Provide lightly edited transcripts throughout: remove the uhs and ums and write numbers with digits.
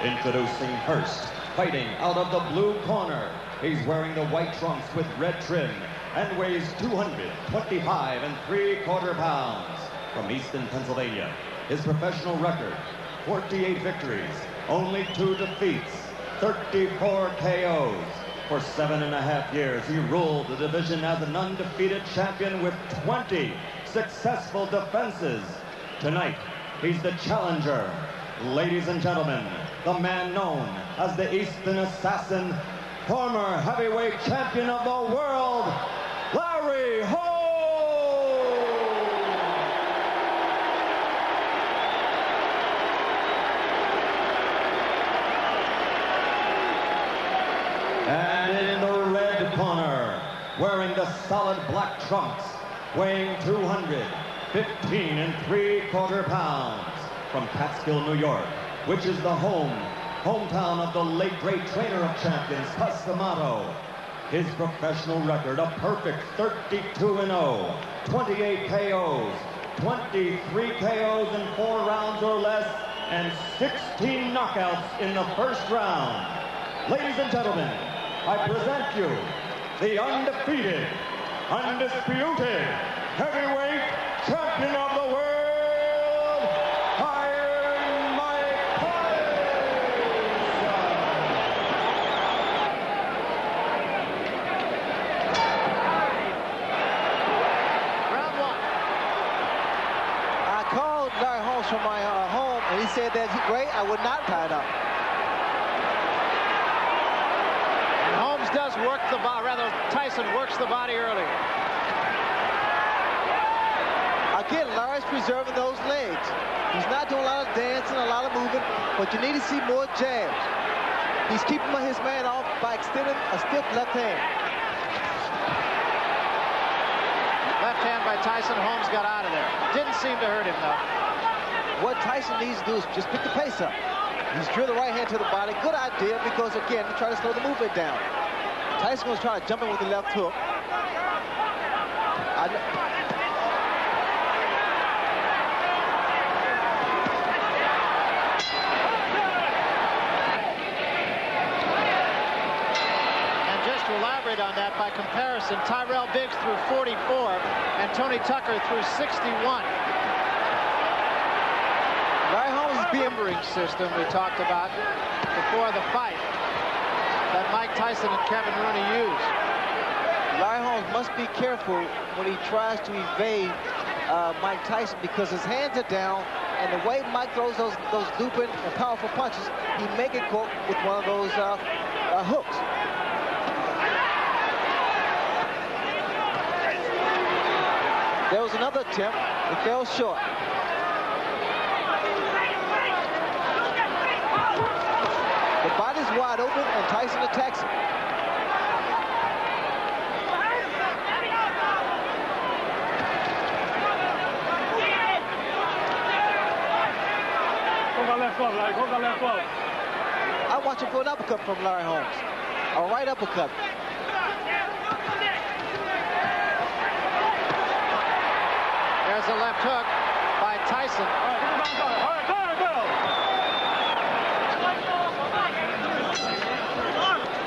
Introducing first, fighting out of the blue corner. He's wearing the white trunks with red trim and weighs 225 3/4 pounds. From Easton, Pennsylvania, his professional record, 48 victories, only 2 defeats, 34 KOs. For 7.5 years, he ruled the division as an undefeated champion with 20 successful defenses. Tonight, he's the challenger. Ladies and gentlemen, the man known as the Easton Assassin, former heavyweight champion of the world, Larry Holmes! And in the red corner, wearing the solid black trunks, weighing 215 3/4 pounds, from Catskill, New York, which is the hometown of the late great trainer of champions, Customato. His professional record, a perfect 32-0, 28 KOs, 23 KOs in 4 rounds or less, and 16 knockouts in the first round. Ladies and gentlemen, I present you the undefeated, undisputed heavyweight champion of the world, Iron Mike Tyson. Round 1. I called Larry Holmes from my home, and he said that he's great. I would not tie it up. Does work the body, rather Tyson works the body early. Again, Larry's preserving those legs. He's not doing a lot of dancing, a lot of movement, but you need to see more jabs. He's keeping his man off by extending a stiff left hand. Left hand by Tyson. Holmes got out of there. Didn't seem to hurt him, though. What Tyson needs to do is just pick the pace up. He's drilled the right hand to the body. Good idea, because, again, he tried to slow the movement down. Tyson was trying to jump in with the left hook. And just to elaborate on that, by comparison, Tyrell Biggs threw 44 and Tony Tucker threw 61. Larry Holmes' Numbering system we talked about before the fight that Mike Tyson and Kevin Rooney used. Larry Holmes must be careful when he tries to evade Mike Tyson, because his hands are down, and the way Mike throws those looping and powerful punches, he may get caught with one of those hooks. There was another attempt. It fell short. The body's wide open, and Tyson attacks him. I'm watching for an uppercut from Larry Holmes. A right uppercut. There's a left hook by Tyson.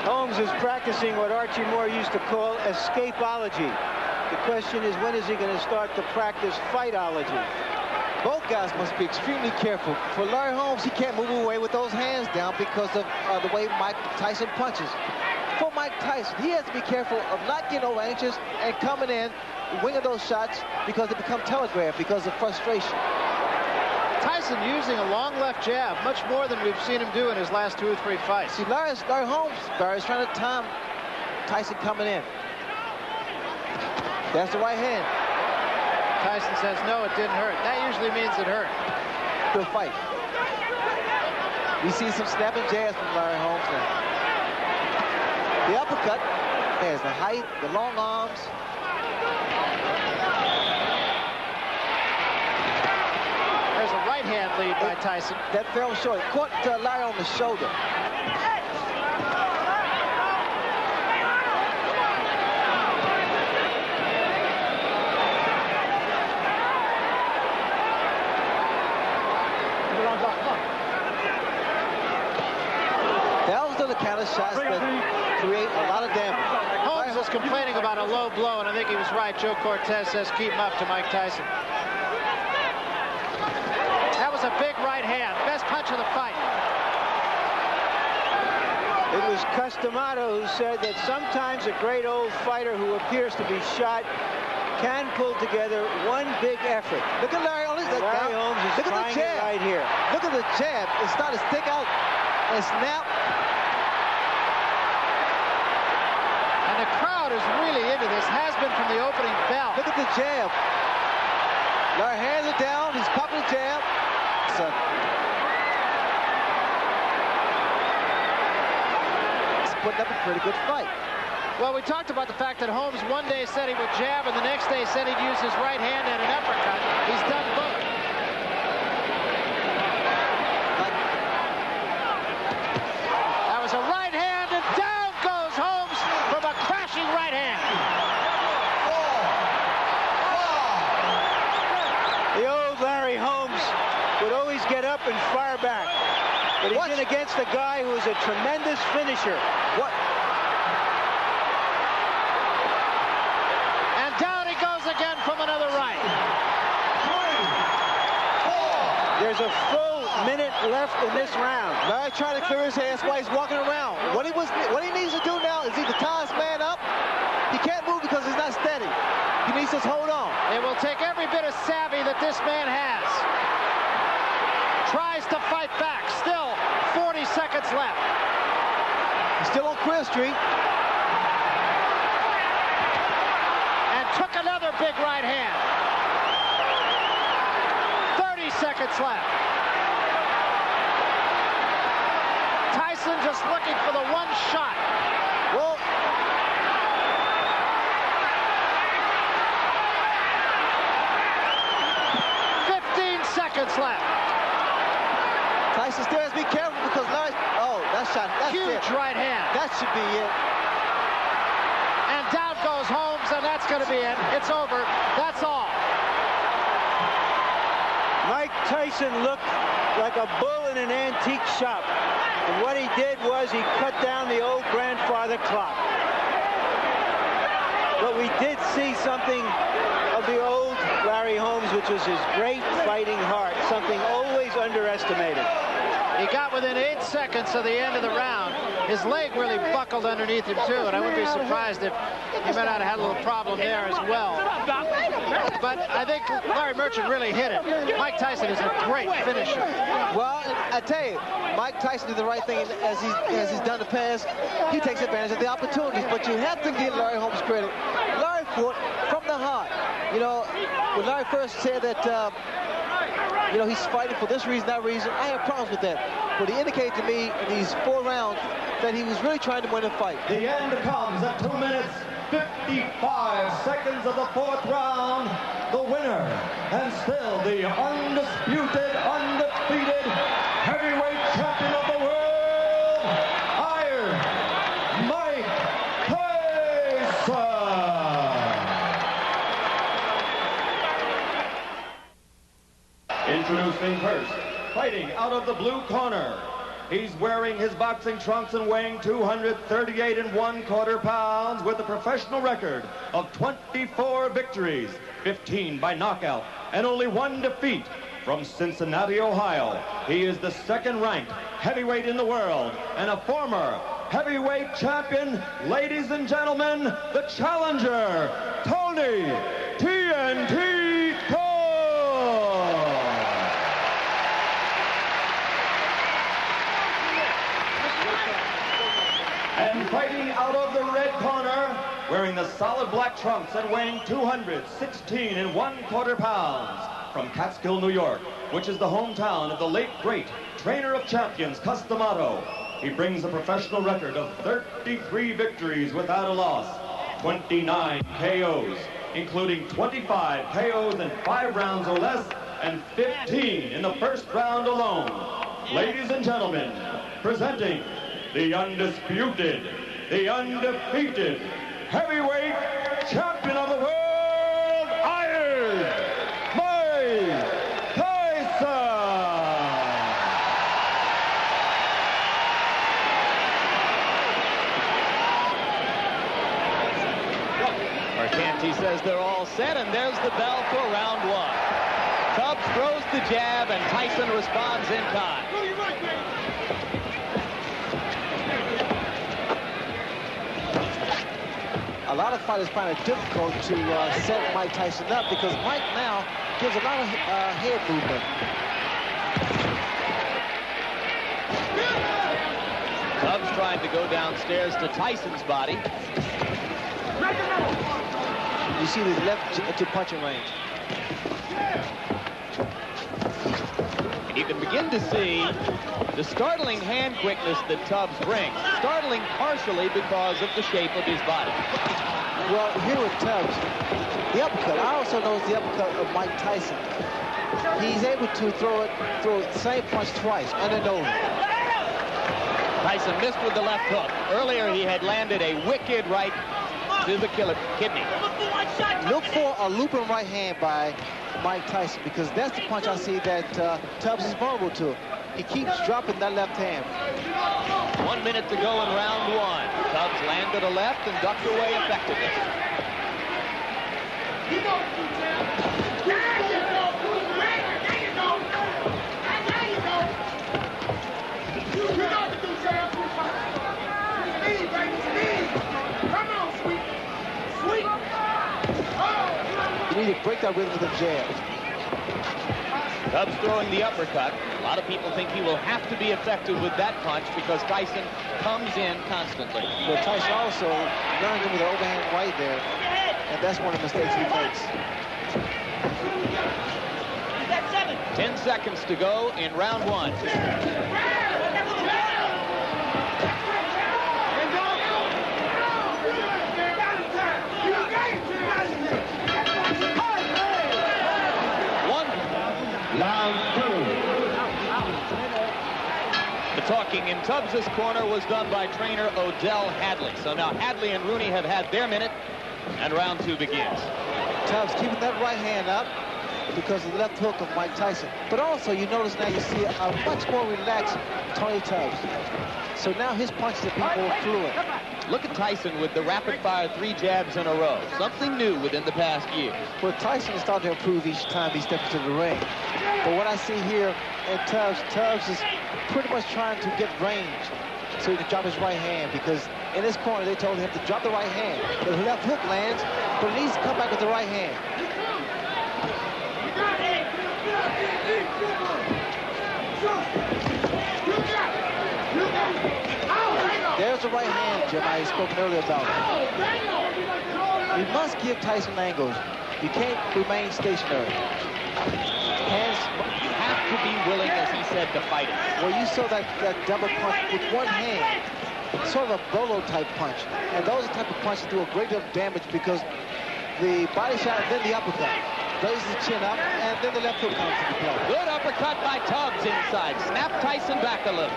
Holmes is practicing what Archie Moore used to call escapology. The question is, when is he going to start to practice fightology? Both guys must be extremely careful. For Larry Holmes, he can't move away with those hands down because of the way Mike Tyson punches. For Mike Tyson, he has to be careful of not getting over inches and coming in, winging those shots, because they become telegraphed because of frustration. Tyson using a long left jab, much more than we've seen him do in his last 2 or 3 fights. See, Larry Holmes, Barry's trying to time Tyson coming in. That's the right hand. Tyson says, no, it didn't hurt. That usually means it hurt. Good fight. We see some snapping jabs from Larry Holmes now. The uppercut, there's the height, the long arms. There's a right hand lead by Tyson. That fell short. Caught Larry on the shoulder. kind of shots that create a lot of damage. Holmes was complaining about a low blow, and I think he was right. Joe Cortez says keep him up to Mike Tyson. That was a big right hand. Best punch of the fight. It was Customato who said that sometimes a great old fighter who appears to be shot can pull together one big effort. Look at Larry Holmes. Larry Holmes is Look at the trying jab it right here. Look at the jab. It's starting to stick out and snap. And the crowd is really into this. Has been from the opening bell. Look at the jab. Larry hands it down. He's popping the jab. It's putting up a pretty good fight. Well, we talked about the fact that Holmes one day said he would jab, and the next day said he'd use his right hand and an uppercut. He's done both. That was a right hand, and down goes Holmes from a crashing right hand. The old Larry Holmes would always get up and fire back. But he's in against a guy who is a tremendous finisher. What? Again from another right. There's a full minute left in this round. Larry trying to clear his hands while he's walking around. What he needs to do now is either tie his man up. He can't move because he's not steady. He needs to hold on. It will take every bit of savvy that this man has. Tries to fight back. Still 40 seconds left. He's still on Queer Street. Took another big right hand. 30 seconds left. Tyson just looking for the one shot. Well, 15 seconds left. Tyson still has to be careful because Larry. Oh, that shot. That's huge it. Right hand. That should be it. And down goes Holmes, and that's going to be it. It's over. That's all. Mike Tyson looked like a bull in an antique shop. And what he did was he cut down the old grandfather clock. But we did see something of the old Larry Holmes, which was his great fighting heart, something always underestimated. He got within 8 seconds of the end of the round. His leg really buckled underneath him, too, and I wouldn't be surprised if he might not have had a little problem there as well. But I think Larry Merchant really hit it. Mike Tyson is a great finisher. Well, I tell you, Mike Tyson did the right thing as he's done in the past. He takes advantage of the opportunities, but you have to give Larry Holmes credit. Larry fought from the heart. You know, when Larry first said that, you know, he's fighting for this reason, that reason, I have problems with that. But he indicated to me in these 4 rounds that he was really trying to win a fight. The end comes at 2 minutes, 55 seconds of the 4th round. The winner, and still the undisputed, undefeated heavyweight champion of the world, Iron Mike Tyson. Introducing first, fighting out of the blue corner. He's wearing his boxing trunks and weighing 238 1/4 pounds with a professional record of 24 victories, 15 by knockout, and only 1 defeat. From Cincinnati, Ohio, he is the 2nd-ranked heavyweight in the world and a former heavyweight champion. Ladies and gentlemen, the challenger, Tony TNT Khan. And fighting out of the red corner, wearing the solid black trunks and weighing 216 1/4 pounds, from Catskill, New York, which is the hometown of the late great trainer of champions, Customato. He brings a professional record of 33 victories without a loss, 29 KOs, including 25 KOs in 5 rounds or less, and 15 in the 1st round alone. Ladies and gentlemen, presenting the undisputed, the undefeated heavyweight champion of the world, Iron Mike Tyson. says they're all set, and there's the bell for round one. Tubbs throws the jab, and Tyson responds in kind. A lot of fighters find it difficult to set Mike Tyson up because Mike now gives a lot of head movement. Tubbs trying to go downstairs to Tyson's body. You see the left to punching range. And you can begin to see the startling hand quickness that Tubbs brings. Startling partially because of the shape of his body. Well, here with Tubbs, the uppercut. I also notice the uppercut of Mike Tyson. He's able to throw the same punch twice, under and over. Tyson missed with the left hook. Earlier, he had landed a wicked right to the kidney. Look for a looping right hand by Mike Tyson because that's the punch I see that Tubbs is vulnerable to. He keeps dropping that left hand. 1 minute to go in round one. Tubbs landed a left and ducked away effectively. You need to break that rhythm with a jab. Tubbs throwing the uppercut. A lot of people think he will have to be effective with that punch because Tyson comes in constantly. But Tyson also learned him with an overhand right there, and that's one of the mistakes he makes. 10 seconds to go in round one. The talking in Tubbs' corner was done by trainer Odell Hadley. So now Hadley and Rooney have had their minute, and round two begins. Tubbs keeping that right hand up because of the left hook of Mike Tyson. But also, you notice now you see a much more relaxed Tony Tubbs. So now his punches are being more fluid. Look at Tyson with the rapid-fire 3 jabs in a row. Something new within the past year. Well, Tyson is starting to improve each time he steps into the ring. But what I see here in Tubbs is pretty much trying to get range so he can drop his right hand because in this corner they told him to drop the right hand. The left hook lands, but he needs to come back with the right hand. There's the right hand, Jim, I spoke earlier about. You must give Tyson angles. You can't remain stationary. Hands, you have to be willing, as he said, to fight it. Well, you saw that double punch with one hand, sort of a bolo type punch. And those are the type of punches that do a great deal of damage because the body shot and then the uppercut. Raises the chin up, and then the left hook comes into play. Good uppercut by Tubbs inside. Snap Tyson back a little.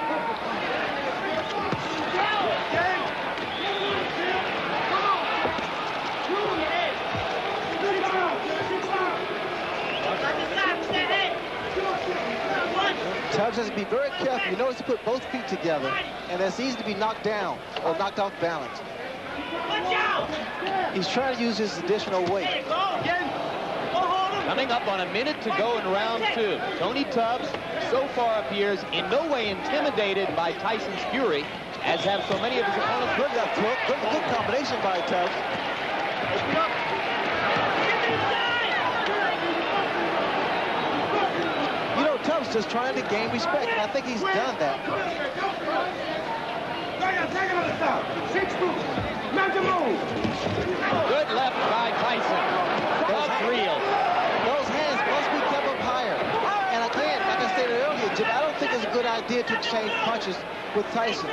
Tubbs has to be very careful. You notice he put both feet together, and it's easy to be knocked down or knocked off balance. He's trying to use his additional weight. Coming up on a minute to go in round two. Tony Tubbs so far appears in no way intimidated by Tyson's fury, as have so many of his opponents. Good left hook. Good combination by Tubbs. You know, Tubbs just trying to gain respect, and I think he's done that. Good left by Tyson. Tubbs reels. Those hands must be kept up higher. And again, like I stated earlier, Jim, I don't think it's a good idea to exchange punches with Tyson.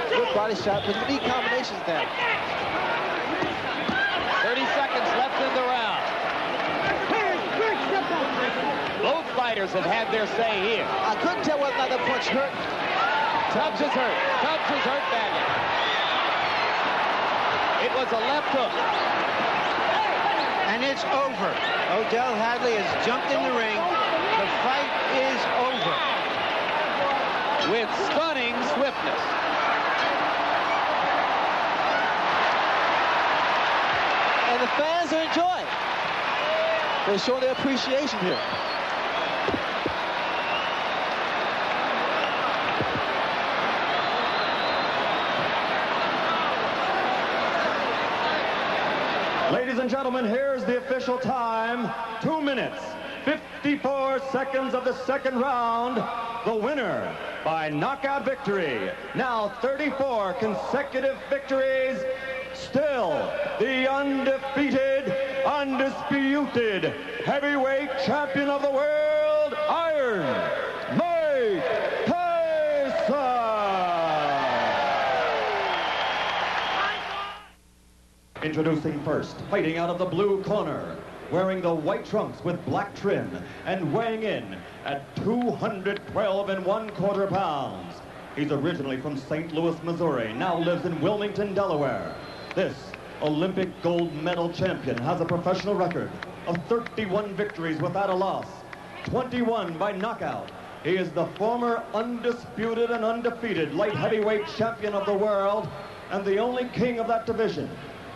Good body shot, but you need combinations now. 30 seconds left in the round. Both fighters have had their say here. I couldn't tell whether or not that punch hurt. Tubbs is hurt. Tubbs is hurt badly. It was a left hook. And it's over. Odell Hadley has jumped in the ring. The fight is over. With stunning swiftness. And the fans are enjoying. They're showing their appreciation here. Ladies and gentlemen, here's the official time. 2 minutes, 54 seconds of the second round. The winner by knockout victory. Now 34 consecutive victories. Still the undefeated, undisputed heavyweight champion of the world, Iron Mike Tyson. Introducing first, fighting out of the blue corner, wearing the white trunks with black trim and weighing in at 212 1/4 pounds. He's originally from St. Louis, Missouri, now lives in Wilmington, Delaware. This Olympic gold medal champion has a professional record of 31 victories without a loss, 21 by knockout. He is the former undisputed and undefeated light heavyweight champion of the world and the only king of that division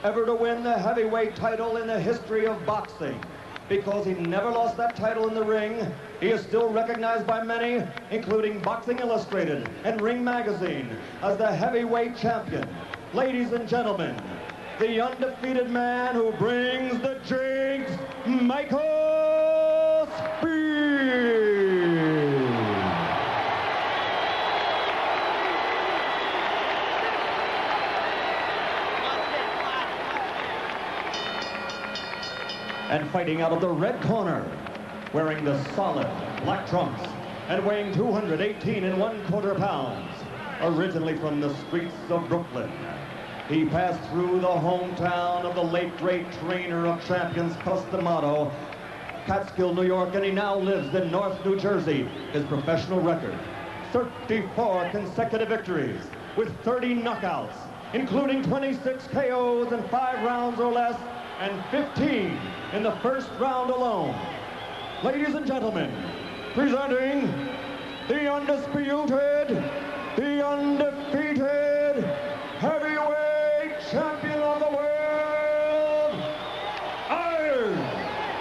ever to win the heavyweight title in the history of boxing. Because he never lost that title in the ring, he is still recognized by many, including Boxing Illustrated and Ring Magazine, as the heavyweight champion. Ladies and gentlemen, the undefeated man who brings the drinks, Michael Speed. And fighting out of the red corner, wearing the solid black trunks and weighing 218 1/4 pounds, originally from the streets of Brooklyn. He passed through the hometown of the late great trainer of champions, Cus D'Amato, Catskill, New York, and he now lives in North New Jersey. His professional record, 34 consecutive victories with 30 knockouts, including 26 KOs in 5 rounds or less, and 15 in the first round alone. Ladies and gentlemen, presenting the undisputed, the undefeated heavyweight champion of the world, Iron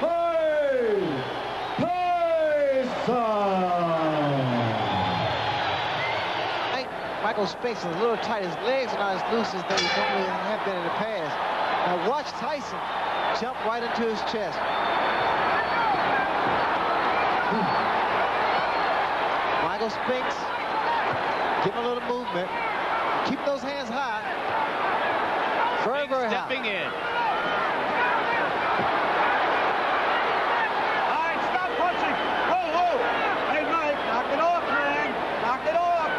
Mike Tyson. Michael Spinks is a little tight. His legs are not as loose as they normally have been in the past. Now watch Tyson jump right into his chest. Michael Spinks, give him a little movement. Keep those hands high. Very, very high. Stepping in. All right, stop punching. Whoa, whoa. Hey, Mike, knock it off, man. Knock it off.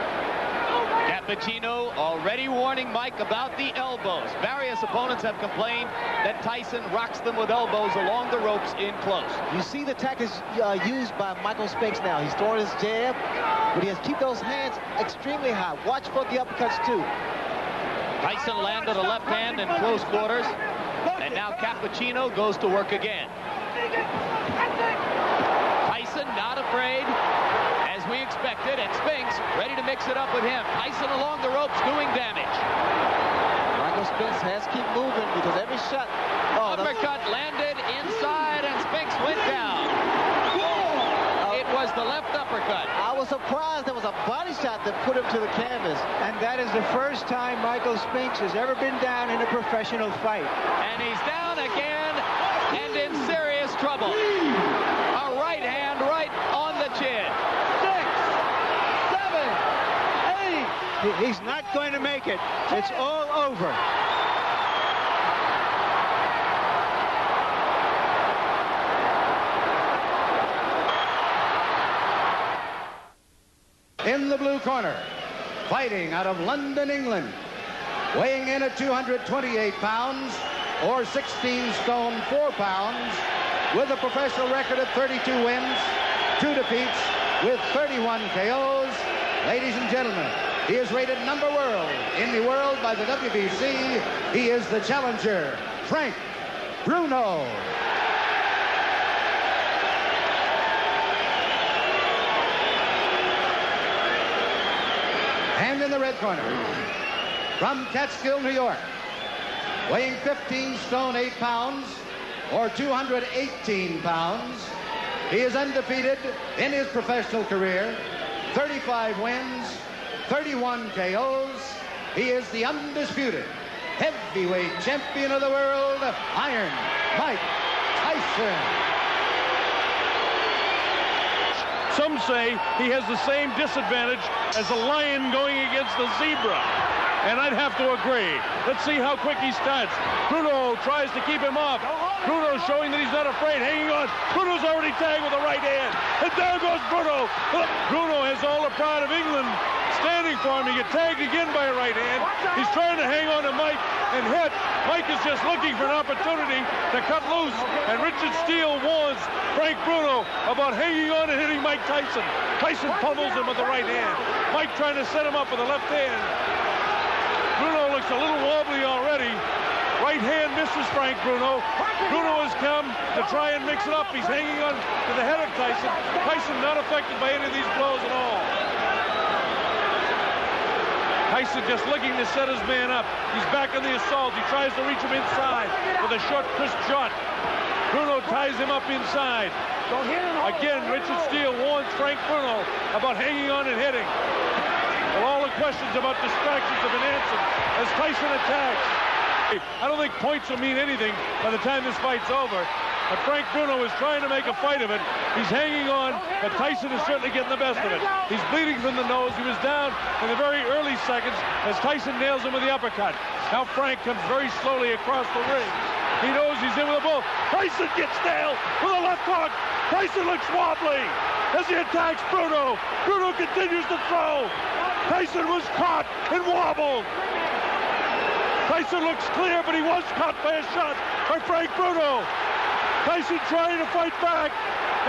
Cappuccino already warning Mike about the elbows. Various opponents have complained that Tyson rocks them with elbows along the ropes in close. You see the tactics used by Michael Spinks now. He's throwing his jab, but he has to keep those hands extremely high. Watch for the uppercuts, too. Tyson landed a left hand in close quarters, and now Cappuccino goes to work again. Tyson not afraid, as we expected, and Spinks ready to mix it up with him. Tyson along the ropes doing damage. Michael Spinks has to keep moving because every shot... Uppercut landed inside, and Spinks went down. It was the left uppercut. I was surprised there was a body shot that put him to the canvas. And that is the first time Michael Spinks has ever been down in a professional fight. And he's down again and in serious trouble. A right hand right on the chin. 6, 7, 8. He's not going to make it. It's all over. In the blue corner, fighting out of London, England, weighing in at 228 pounds or 16 stone 4 pounds, with a professional record of 32 wins, 2 defeats, with 31 KOs. Ladies and gentlemen, he is rated number world in the world by the WBC. He is the challenger, Frank Bruno. And in the red corner, from Catskill, New York, weighing 15 stone 8 pounds, or 218 pounds. He is undefeated in his professional career, 35 wins, 31 KOs. He is the undisputed heavyweight champion of the world, Iron Mike Tyson. Some say he has the same disadvantage as a lion going against a zebra. And I'd have to agree. Let's see how quick he starts. Bruno tries to keep him off. Bruno showing that he's not afraid, hanging on. Bruno's already tagged with a right hand. And there goes Bruno. Bruno has all the pride of England standing for him. He gets tagged again by a right hand. He's trying to hang on to Mike and hit. Mike is just looking for an opportunity to cut loose. And Richard Steele warns Frank Bruno about hanging on and hitting Mike Tyson. Tyson pummels him with the right hand. Mike trying to set him up with the left hand. Bruno looks a little wobbly already. Right hand misses Frank Bruno. Bruno has come to try and mix it up. He's hanging on to the head of Tyson. Tyson not affected by any of these blows at all. Tyson just looking to set his man up. He's back on the assault. He tries to reach him inside with a short, crisp shot. Bruno ties him up inside. Again, Richard Steele warns Frank Bruno about hanging on and hitting. Well, all the questions about distractions have been answered as Tyson attacks. I don't think points will mean anything by the time this fight's over. But Frank Bruno is trying to make a fight of it. He's hanging on, but Tyson is certainly getting the best of it. He's bleeding from the nose. He was down in the very early seconds as Tyson nails him with the uppercut. Now Frank comes very slowly across the ring. He knows he's in with a bull. Tyson gets nailed with a left hook. Tyson looks wobbly as he attacks Bruno. Bruno continues to throw. Tyson was caught and wobbled. Tyson looks clear, but he was caught by a shot by Frank Bruno. Tyson trying to fight back,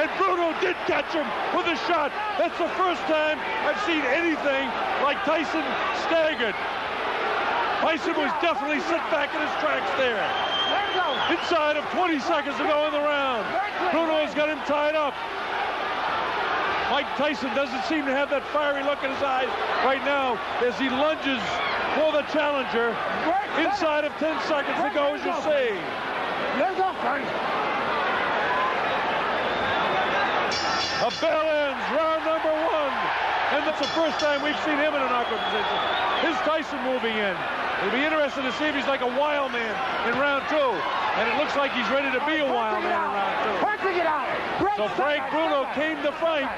and Bruno did catch him with a shot. That's the first time I've seen anything like Tyson staggered. Tyson was definitely set back in his tracks there. Inside of 20 seconds to go in the round. Bruno's got him tied up. Mike Tyson doesn't seem to have that fiery look in his eyes right now as he lunges for the challenger. Inside of 10 seconds to go, as you see. A bell ends, round number 1. And that's the first time we've seen him in a knockout position. Here's Tyson moving in. It'll be interesting to see if he's like a wild man in round 2. And it looks like he's ready to be a wild man in round 2. So Frank Bruno came to fight.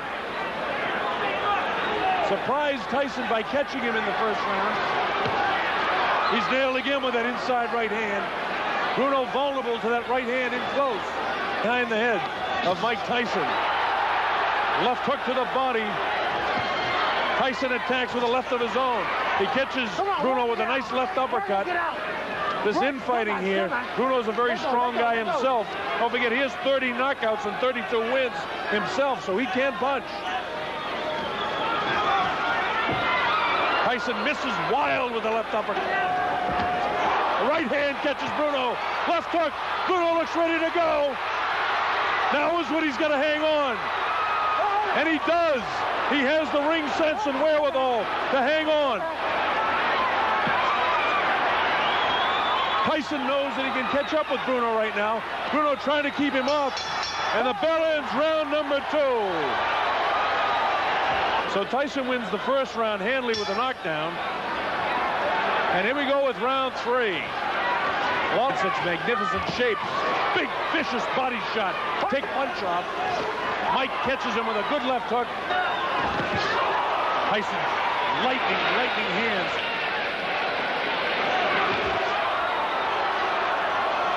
Surprised Tyson by catching him in the first round. He's nailed again with that inside right hand. Bruno vulnerable to that right hand in close behind the head of Mike Tyson. Left hook to the body. Tyson attacks with a left of his own. He catches Bruno with a nice left uppercut. This infighting here, Bruno's a very strong guy himself. Don't forget, he has 30 knockouts and 32 wins himself, so he can punch. Tyson misses wild with the left uppercut. The right hand catches Bruno. Left hook. Bruno looks ready to go. Now is when he's got to hang on. And he does. He has the ring sense and wherewithal to hang on. Tyson knows that he can catch up with Bruno right now. Bruno trying to keep him off. And the bell ends round number 2. So Tyson wins the first round handily with a knockdown. And here we go with round 3. Long such magnificent shape. Big, vicious body shot. Take punch off. Mike catches him with a good left hook. Tyson, lightning hands.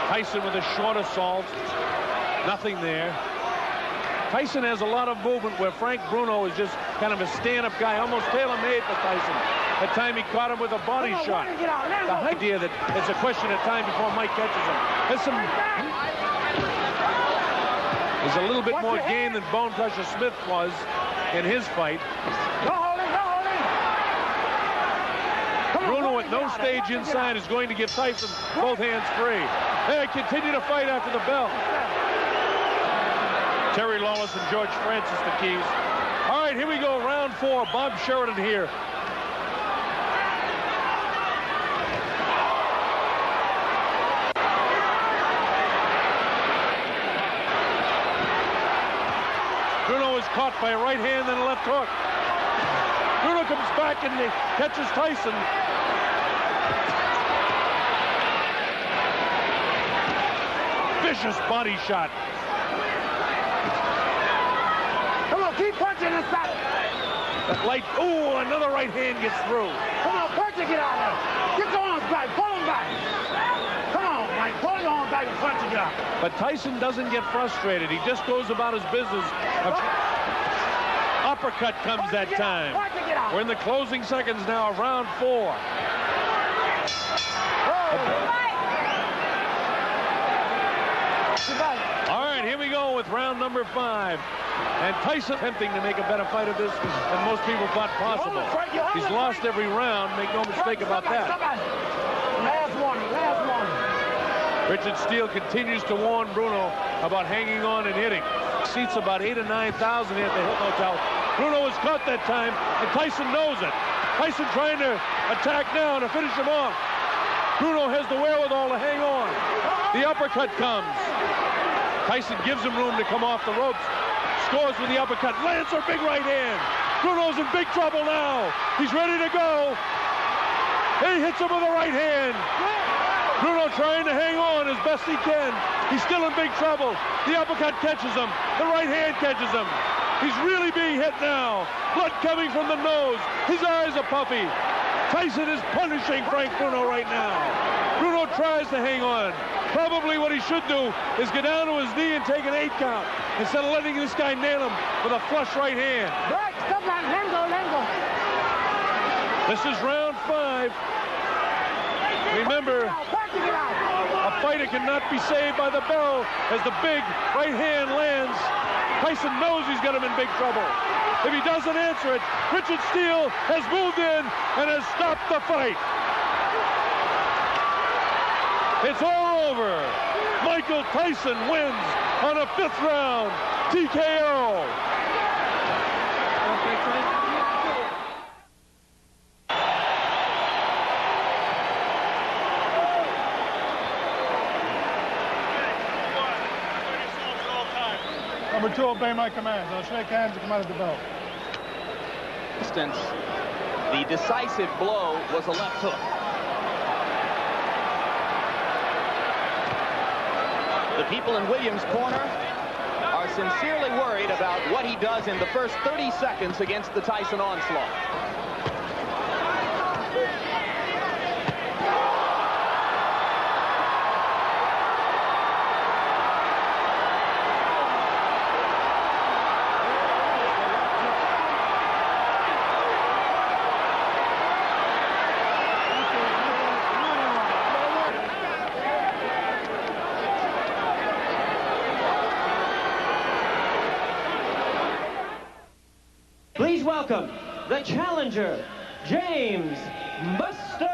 Tyson with a short assault. Nothing there. Tyson has a lot of movement where Frank Bruno is just kind of a stand-up guy, almost tailor-made for Tyson. That time he caught him with a body shot. The idea that it's a question of time before Mike catches him. There's a little bit more game than Bone Crusher Smith was in his fight. Bruno at no stage inside is going to give Tyson both hands free. They continue to fight after the bell. Terry Lawless and George Francis, the keys. All right, here we go, round 4. Bob Sheridan here. is caught by a right hand and a left hook. Bruno comes back and catches Tyson. Vicious body shot. Come on, keep punching and stop. That light, ooh, another right hand gets through. Come on, punch and get out of there. Get your arms back, pull them back. Come on, Mike, pull your arms back and punch and get out. But Tyson doesn't get frustrated. He just goes about his business. Uppercut comes that time. We're in the closing seconds now of round 4. All right, here we go with round number 5. And Tyson attempting to make a better fight of this than most people thought possible. He's lost every round, make no mistake about that. Last warning, last warning. Richard Steele continues to warn Bruno about hanging on and hitting. Seats about 8,000 or 9,000 here at the Hilton Hotel. Bruno was caught that time, and Tyson knows it. Tyson trying to attack now to finish him off. Bruno has the wherewithal to hang on. The uppercut comes. Tyson gives him room to come off the ropes. Scores with the uppercut. Lands a big right hand. Bruno's in big trouble now. He's ready to go. He hits him with a right hand. Bruno trying to hang on as best he can. He's still in big trouble. The uppercut catches him. The right hand catches him. He's really being hit now. Blood coming from the nose. His eyes are puffy. Tyson is punishing Frank Bruno right now. Bruno tries to hang on. Probably what he should do is get down to his knee and take an 8 count instead of letting this guy nail him with a flush right hand. Right, stop that. Let him go, let him go. This is round 5. Remember, a fighter cannot be saved by the bell as the big right hand lands. Tyson knows he's got him in big trouble. If he doesn't answer it, Richard Steele has moved in and has stopped the fight. It's all over. Michael Tyson wins on a 5th round TKO. Number 2, obey my commands. I'll shake hands and come out of the belt. The decisive blow was a left hook. The people in Williams' corner are sincerely worried about what he does in the first 30 seconds against the Tyson onslaught. Please welcome the challenger, James Buster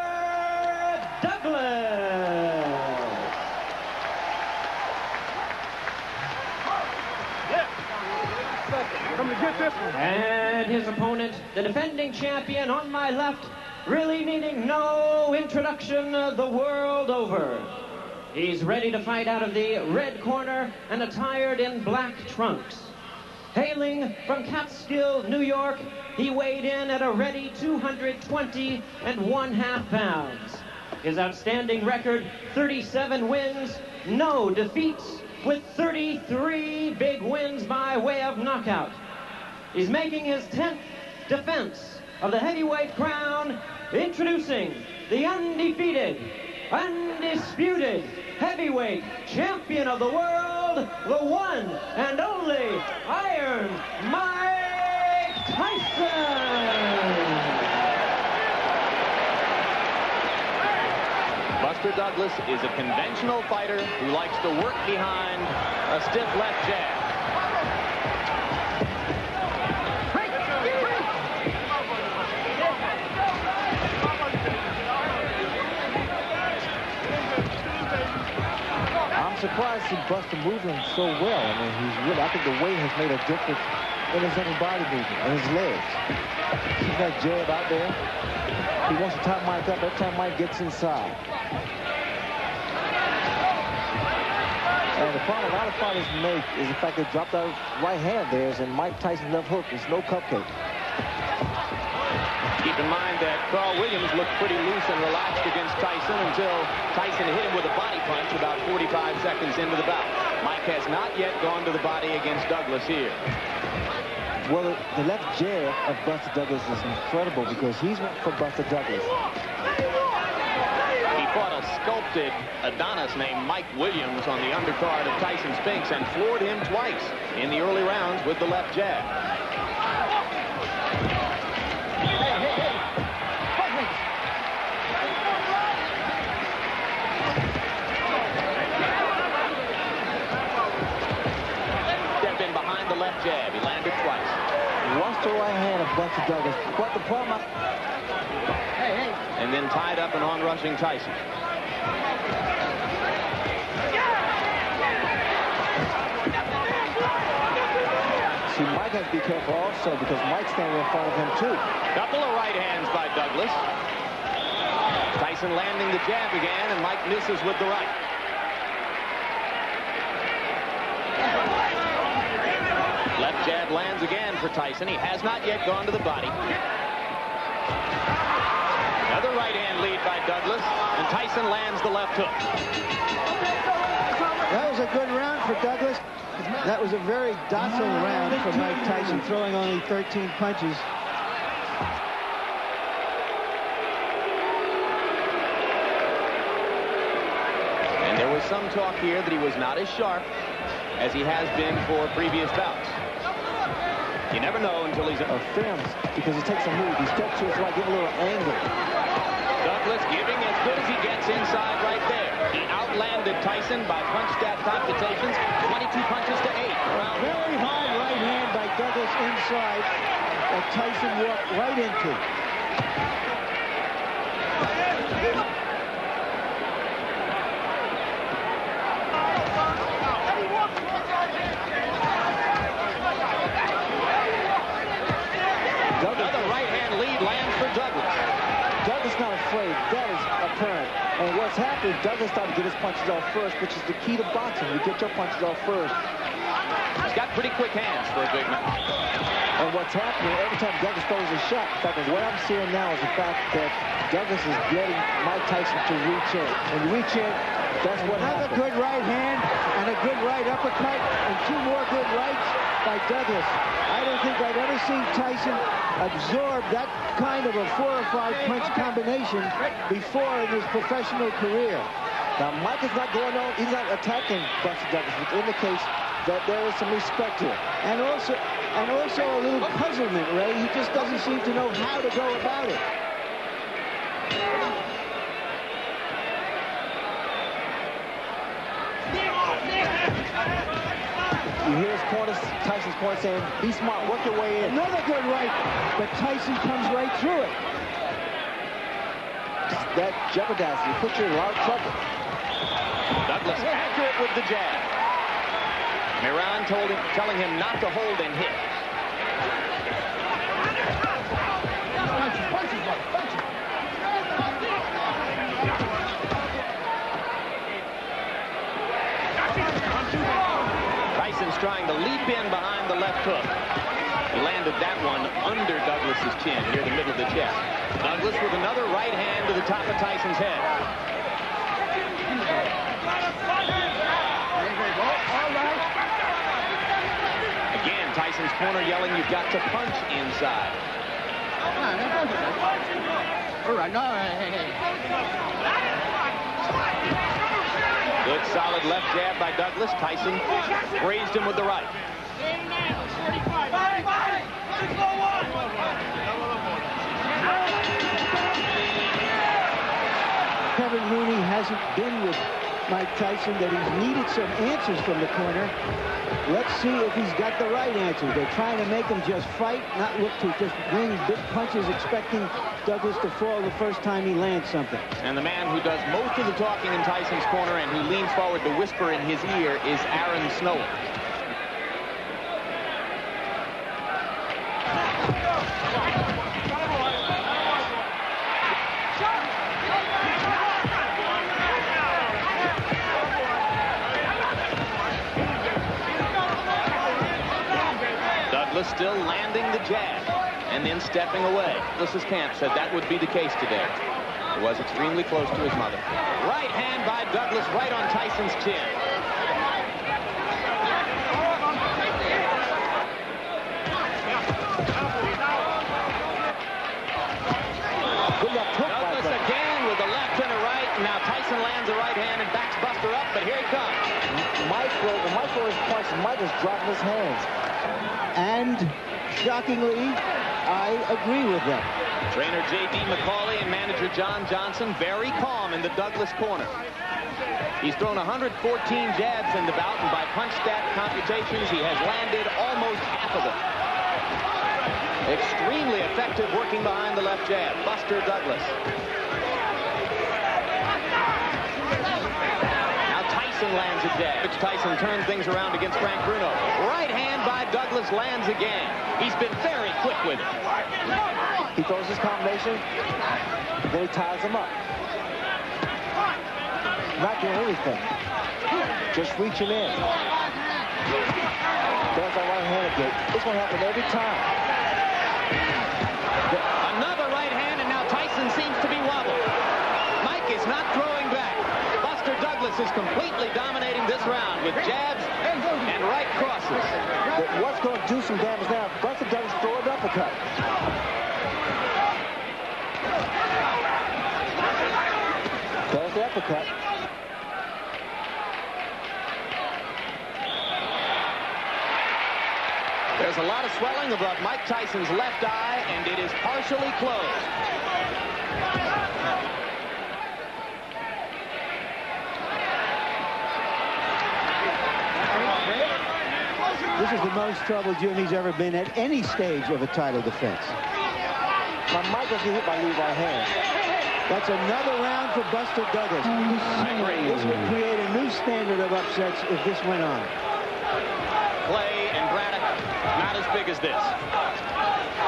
Douglas. Come to get this one. And his opponent, the defending champion on my left, really needing no introduction the world over. He's ready to fight out of the red corner and attired in black trunks. Hailing from Catskill, New York, he weighed in at a ready 220 1/2 pounds. His outstanding record, 37 wins, no defeats, with 33 big wins by way of knockout. He's making his 10th defense of the heavyweight crown, introducing the undefeated, undisputed heavyweight champion of the world, the one and only Iron Mike Tyson. Buster Douglas is a conventional fighter who likes to work behind a stiff left jab. I'm surprised to see Buster moving so well. I mean, he's really, I think the weight has made a difference in his own body movement and his legs. See that jab out there? He wants to tie Mike up every time Mike gets inside. And the problem a lot of fighters make is the fact they dropped that right hand of theirs, and Mike Tyson's left hook is no cupcake. Keep in mind that Carl Williams looked pretty loose and relaxed against Tyson until Tyson hit him with a body punch about 45 seconds into the bout. Mike has not yet gone to the body against Douglas here. Well, the left jab of Buster Douglas is incredible because he's went for Buster Douglas. He fought a sculpted Adonis named Mike Williams on the undercard of Tyson Spinks and floored him twice in the early rounds with the left jab. Step in behind the left jab. He landed twice. Lost the right hand of Buster Douglas. But the problem... And then tied up and on-rushing Tyson. See, Mike has to be careful also because Mike's standing in front of him, too. Couple of right hands by Douglas. Tyson landing the jab again, and Mike misses with the right. Left jab lands again for Tyson. He has not yet gone to the body. Another right hand lead by Douglas, and Tyson lands the left hook. That was a good round for Douglas. That was a very docile round for Mike Tyson, throwing only 13 punches. And there was some talk here that he was not as sharp as he has been for previous bouts. You never know until he's films because he takes a move. He steps to his right, give a little angle. Douglas giving as good as he gets inside right there. He outlanded Tyson by punch stat computations, 22 punches to 8. Very hard right hand by Douglas inside that Tyson walked right into. Another right hand lead lands for Douglas. Douglas not afraid. That is apparent. And what's happened, Douglas started to get his punches off first, which is the key to boxing. You get your punches off first. He's got pretty quick hands for a big man. And what's happening, every time Douglas throws a shot, in fact, what I'm seeing now is the fact that Douglas is getting Mike Tyson to reach in. And reach in, that's what Another happens. good right hand and a good right uppercut and two more good rights by Douglas. I don't think I've ever seen Tyson absorb that kind of a 4 or 5 punch combination before in his professional career. Now, Mike is not going on, he's not attacking Buster Douglas, which indicates that there is some respect here. And also a little puzzlement, Ray. He just doesn't seem to know how to go about it. You hear his corner, Tyson's corner saying, be smart, work your way in. Another good right, but Tyson comes right through it. That jeopardizes you, puts you in a lot of trouble. Douglas accurate with the jab. Miran telling him not to hold and hit. Tyson's trying to leap in behind the left hook. He landed that one under Douglas's chin near the middle of the chest. Douglas with another right hand to the top of Tyson's head. Again, Tyson's corner yelling, you've got to punch inside. Good solid left jab by Douglas. Tyson grazed him with the right. Kevin Mooney hasn't been with Mike Tyson, that he's needed some answers from the corner. Let's see if he's got the right answer. They're trying to make him just fight, not look to just wing big punches, expecting Douglas to fall the first time he lands something. And the man who does most of the talking in Tyson's corner and who leans forward to whisper in his ear is Aaron Snow. Douglas still landing the jab and then stepping away. Douglas's camp said that would be the case today. He was extremely close to his mother. Right hand by Douglas right on Tyson's chin. Douglas again with the left and a right. Now Tyson lands a right hand and backs Buster up, but here he comes. Michael is punching. Michael's dropping his hands. And shockingly, I agree with them. Trainer J.D. McCauley and manager John Johnson very calm in the Douglas corner. He's thrown 114 jabs in the bout, and by punch stat computations, he has landed almost half of them. Extremely effective working behind the left jab. Buster Douglas. Now Tyson lands a jab. Tyson turns things around against Frank Bruno. Right hand by Douglas lands again. He's been very quick with it. He throws his combination, then he ties him up. Not doing anything. Just reaching in. There's that right hand again. It's going to happen every time. Another right hand, and now Tyson seems to be wobbled. Mike is not throwing back. Buster Douglas is completely dominating this round with jabs and right crosses. But what's going to do some damage now? Buster Douglas throw an uppercut. There's the uppercut. There's a lot of swelling above Mike Tyson's left eye, and it is partially closed. This is the most trouble Jimmy's ever been at any stage of a title defense. Now Michael's getting hit by lead right hand. That's another round for Buster Douglas. This would create a new standard of upsets if this went on. Clay and Braddock, not as big as this.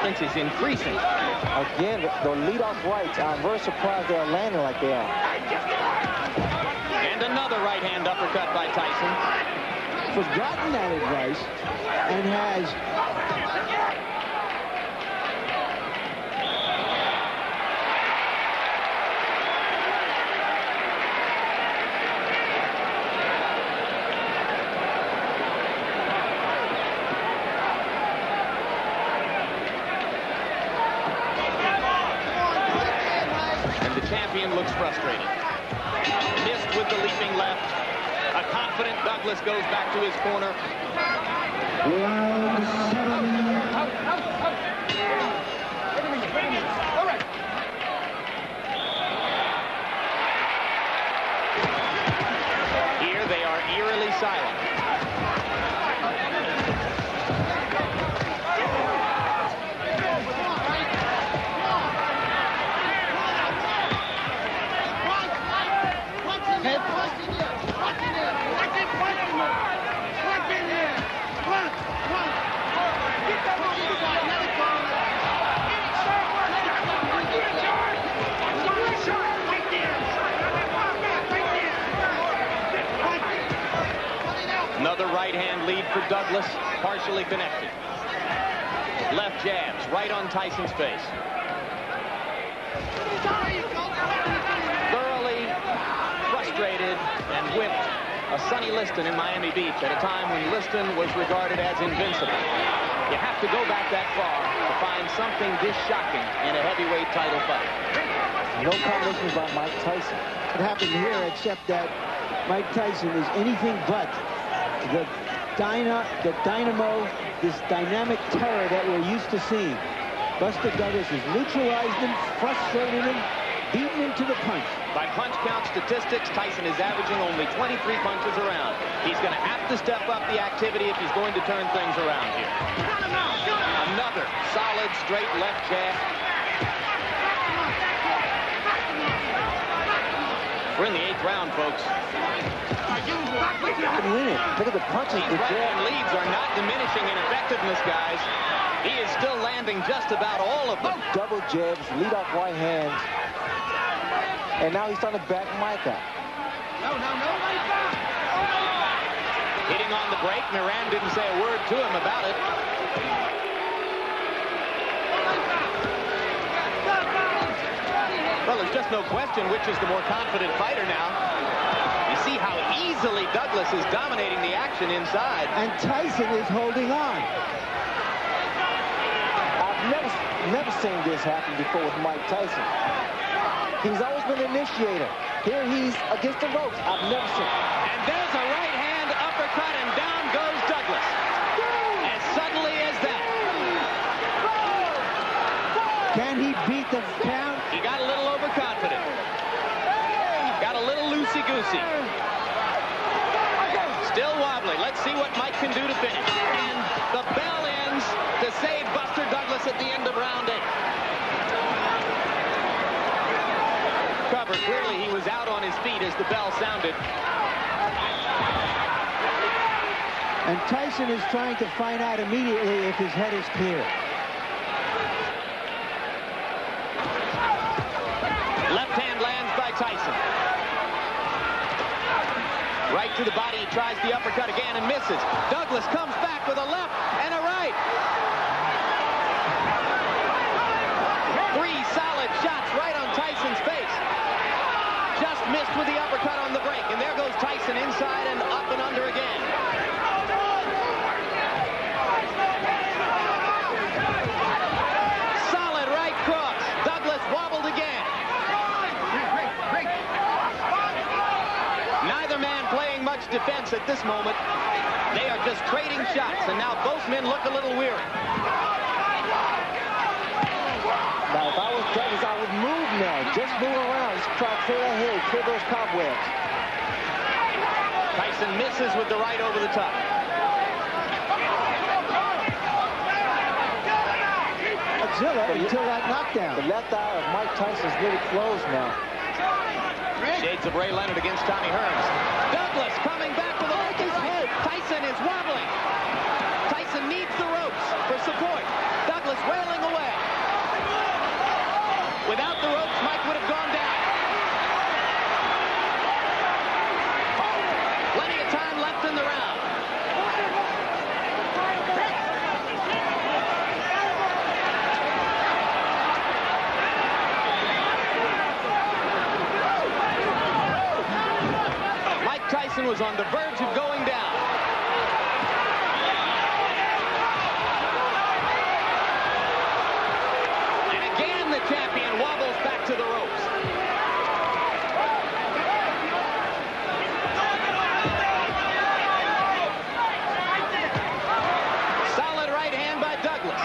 Since he's increasing. Again, the leadoff rights. I'm very surprised they're landing like they are. And another right hand uppercut by Tyson. Forgotten that advice and has champion looks frustrated. Missed with the leaping left. A confident Douglas goes back to his corner. Here they are eerily silent. Another right hand lead for Douglas, partially connected. Left jabs right on Tyson's face. Thoroughly frustrated and whipped a Sonny Liston in Miami Beach at a time when Liston was regarded as invincible. You have to go back that far to find something this shocking in a heavyweight title fight. No combinations by Mike Tyson. What happened here, except that Mike Tyson is anything but the dynamo, this dynamic terror that we're used to seeing. Buster Douglas has neutralized him, frustrated him, beaten him to the punch. By punch count statistics, Tyson is averaging only 23 punches around. He's going to have to step up the activity if he's going to turn things around here. Another solid straight left jab. We're in the 8th round, folks. Look at the punches. These right-hand leads are not diminishing in effectiveness, guys. He is still landing just about all of them. Double jabs, lead off right hands. And now he's starting to back Mike up. Hitting on the break. Moran didn't say a word to him about it. Well, there's just no question which is the more confident fighter now. You see how easily Douglas is dominating the action inside. And Tyson is holding on. I've never seen this happen before with Mike Tyson. He's always been an initiator. Here he's against the ropes. I've never seen it. And there's a right hand uppercut, and down goes Douglas. As suddenly as that. Can he beat the count? He got a little overconfident. Got a little loosey-goosey. Still wobbly. Let's see what Mike can do to finish. And the bell ends to save Buster Douglas at the end of round 8. Cover. Clearly he was out on his feet as the bell sounded. And Tyson is trying to find out immediately if his head is clear. Left hand lands by Tyson. Right to the body. He tries the uppercut again and misses. Douglas comes back with a left and a right. 3 solid shots right on Tyson's face. Just missed with the uppercut on the break. And there goes Tyson inside and up and under again. Solid right cross. Douglas wobbled again. Neither man playing much defense at this moment. They are just trading shots, and now both men look a little weary. Now, if I was Douglas, I would move now. Just move around. Just try to clear that head, clear those cobwebs. Tyson misses with the right over the top. Until that knockdown. The left eye of Mike Tyson's really closed now. Shades of Ray Leonard against Tommy Hearns. Douglas coming back with a look his head. Tyson is wobbling. Tyson needs the ropes for support. Douglas wailing away. Without the ropes, Mike would have gone down. Plenty of time left in the round. Tyson was on the verge of going down. And again, the champion wobbles back to the ropes. Solid right hand by Douglas.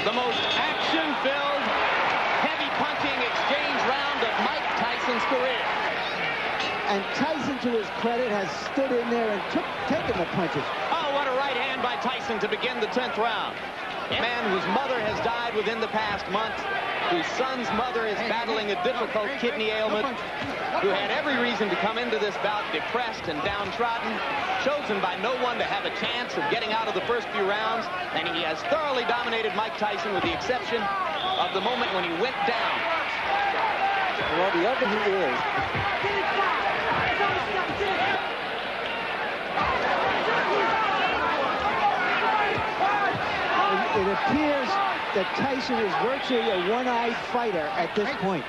The most action-filled, heavy-punching exchange round of Mike Tyson's career. And Tyson, to his credit, has stood in there and taken the punches. Oh, what a right hand by Tyson to begin the 10th round. A man whose mother has died within the past month, whose son's mother is battling a difficult kidney ailment, who had every reason to come into this bout depressed and downtrodden, chosen by no one to have a chance of getting out of the first few rounds, and he has thoroughly dominated Mike Tyson with the exception of the moment when he went down. Well, the other he is. It appears that Tyson is virtually a one-eyed fighter at this point.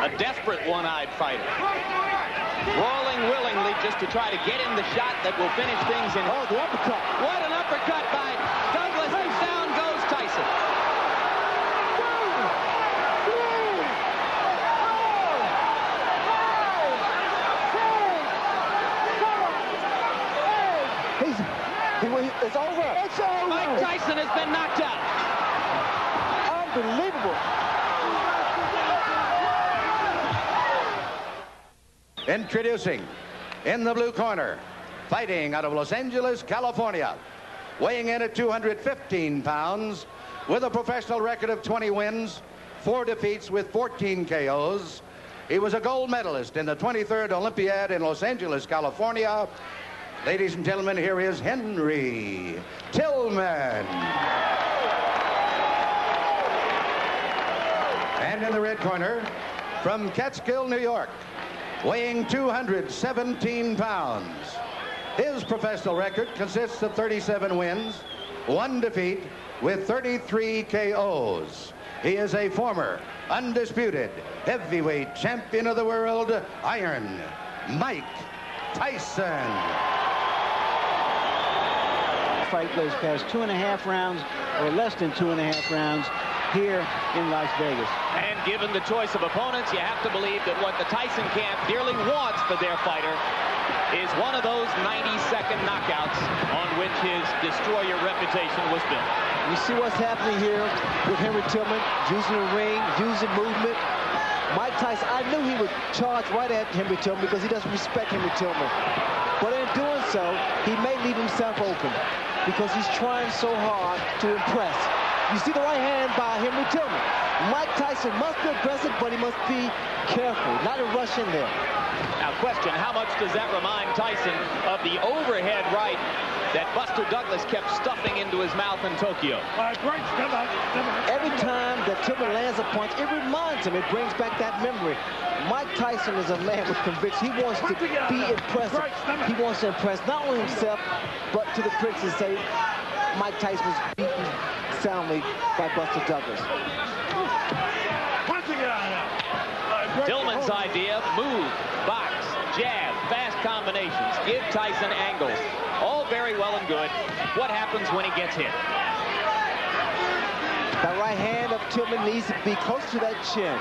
A desperate one-eyed fighter. Rolling willingly just to try to get in the shot that will finish things in. Oh, the uppercut. What an uppercut by Douglas, and down goes Tyson. It's over. It's over. Mike Tyson has been knocked out. Unbelievable. Introducing, in the blue corner, fighting out of Los Angeles, California, weighing in at 215 pounds, with a professional record of 20 wins, 4 defeats with 14 KOs. He was a gold medalist in the 23rd Olympiad in Los Angeles, California. Ladies and gentlemen, here is Henry Tillman. And in the red corner, from Catskill, New York, weighing 217 pounds. His professional record consists of 37 wins, 1 defeat, with 33 KOs. He is a former undisputed heavyweight champion of the world, Iron Mike Tyson. Fight goes past 2.5 rounds or less than 2.5 rounds here in Las Vegas. And given the choice of opponents, you have to believe that what the Tyson camp dearly wants for their fighter is one of those 90-second knockouts on which his destroyer reputation was built. You see what's happening here with Henry Tillman, using the ring, using movement. Mike Tyson, I knew he would charge right at Henry Tillman because he doesn't respect Henry Tillman. But in doing so, he may leave himself open because he's trying so hard to impress. You see the right hand by Henry Tillman. Mike Tyson must be aggressive, but he must be careful, not to rush in there. Now, question, how much does that remind Tyson of the overhead right that Buster Douglas kept stuffing into his mouth in Tokyo? Great, step out. Every time that Tillman lands a punch, it reminds him, it brings back that memory. Mike Tyson is a man with conviction. He wants to be impressive. He wants to impress not only himself, but to the critics and say, Mike Tyson was beaten soundly by Buster Douglas. Tillman's idea, move, box, jab, fast combinations, give Tyson angles. All very well and good. What happens when he gets hit? The right hand of Tillman needs to be close to that chin.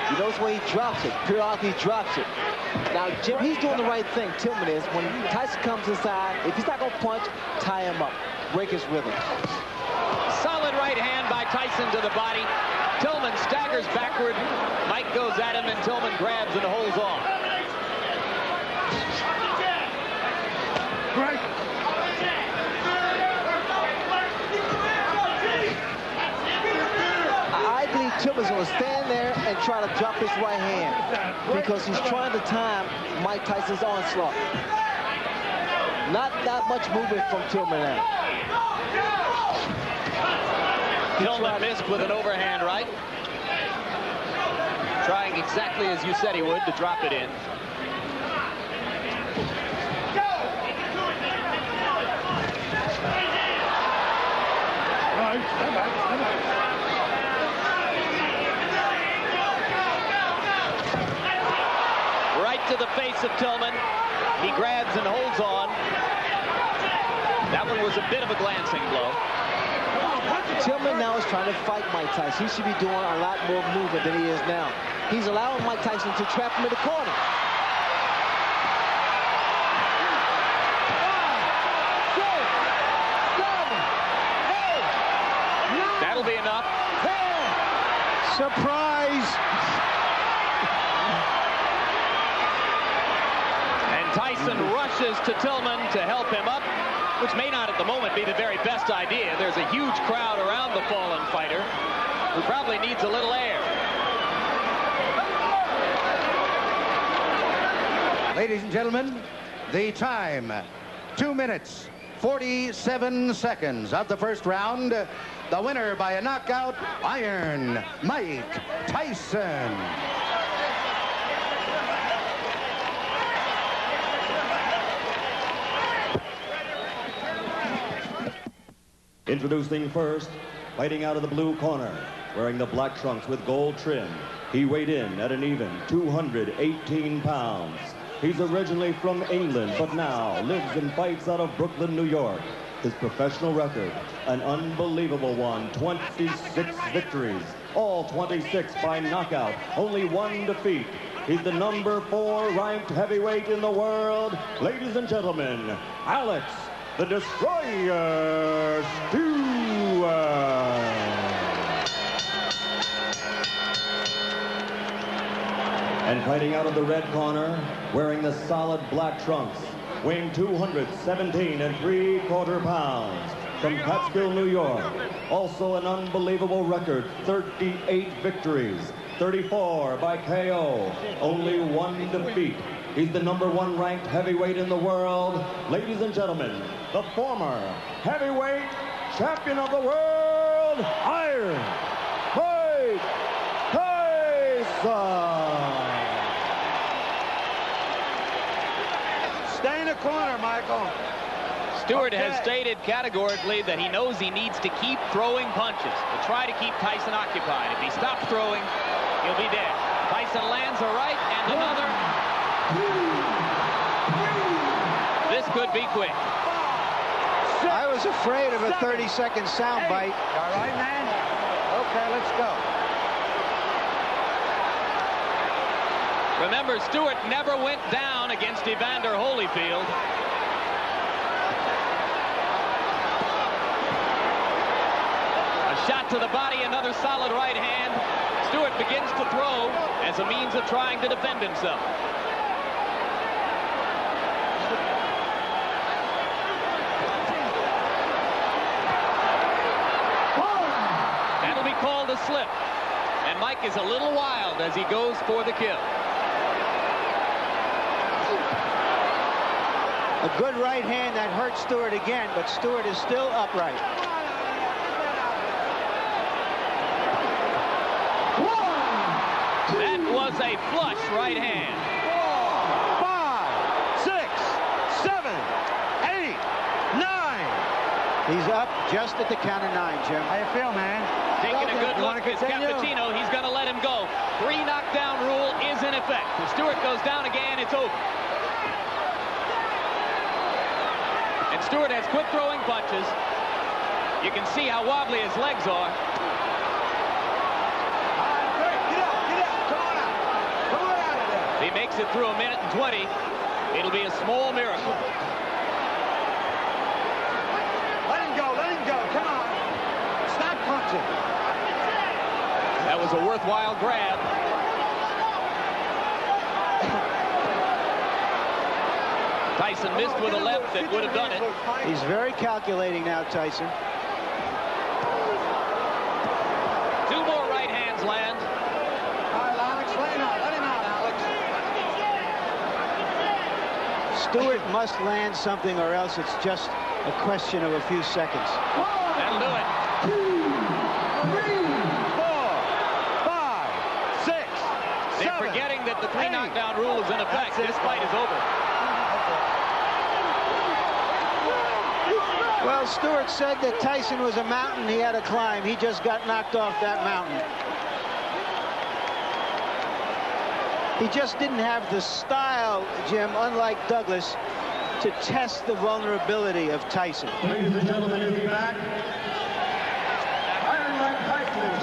He knows where he drops it. Periodically he drops it. Now, Jim, he's doing the right thing, Tillman is. When Tyson comes inside, if he's not going to punch, tie him up. Break his rhythm. Solid right hand by Tyson to the body. Tillman staggers backward. Mike goes at him, and Tillman grabs and holds on. Great. I believe Tillman's going to stand there and try to drop his right hand because he's trying to time Mike Tyson's onslaught. Not that much movement from Tillman now. Tillman missed with an overhand right. Trying exactly as you said he would to drop it in. Right to the face of Tillman. He grabs and holds on. That one was a bit of a glancing blow. Tillman now is trying to fight Mike Tyson. He should be doing a lot more movement than he is now. He's allowing Mike Tyson to trap him in the corner. That'll be enough. Surprise! And Tyson rushes to Tillman to help him up, which may not at the moment be the very best idea. There's a huge crowd around the fallen fighter who probably needs a little air. Ladies and gentlemen, the time, 2 minutes, 47 seconds of the first round. The winner by a knockout, Iron Mike Tyson. Introducing first, fighting out of the blue corner, wearing the black trunks with gold trim. He weighed in at an even 218 pounds. He's originally from England, but now lives and fights out of Brooklyn, New York. His professional record, an unbelievable one, 26 victories, all 26 by knockout, only 1 defeat. He's the number 4 ranked heavyweight in the world. Ladies and gentlemen, Alex the Destroyer Stewart. And fighting out of the red corner, wearing the solid black trunks, weighing 217 3/4 pounds, from Catskill, New York. Also an unbelievable record, 38 victories, 34 by KO, only 1 defeat. He's the number 1 ranked heavyweight in the world. Ladies and gentlemen, the former heavyweight champion of the world, Iron Mike Tyson. corner, Michael. Stewart has stated categorically that he knows he needs to keep throwing punches to try to keep Tyson occupied. If he stops throwing, he'll be dead. Tyson lands a right and another. This could be quick. I was afraid of a 30-second soundbite. All right, man? Okay, let's go. Remember, Stewart never went down against Evander Holyfield. A shot to the body, another solid right hand. Stewart begins to throw as a means of trying to defend himself. That'll be called a slip. And Mike is a little wild as he goes for the kill. A good right hand that hurt Stewart again, but Stewart is still upright. That was a flush right hand. 4, 6, 7, 8, 9. He's up just at the count of 9, Jim. How you feel, man? Taking a good You look wanna is continue? Cappuccino. He's going to let him go. 3 knockdown rule is in effect. If Stewart goes down again, it's over. And Stewart has quit throwing punches. You can see how wobbly his legs are. If he makes it through a minute and 20, it'll be a small miracle. Let him go, come on. Stop punching. That was a worthwhile grab. Tyson missed with a left that would have done it. He's very calculating now, Tyson. 2 more right hands land. All right, Alex, let him out, Alex. Stewart must land something or else it's just a question of a few seconds. That'll do it. 2, 3, 4, 5, 6, 7. They're forgetting that the 3 knockdown rule is in effect. This fight is over. Well, Stewart said that Tyson was a mountain he had to climb. He just got knocked off that mountain. He just didn't have the style, Jim, unlike Douglas, to test the vulnerability of Tyson. Ladies and gentlemen, you'll be back. Iron Mike Tyson,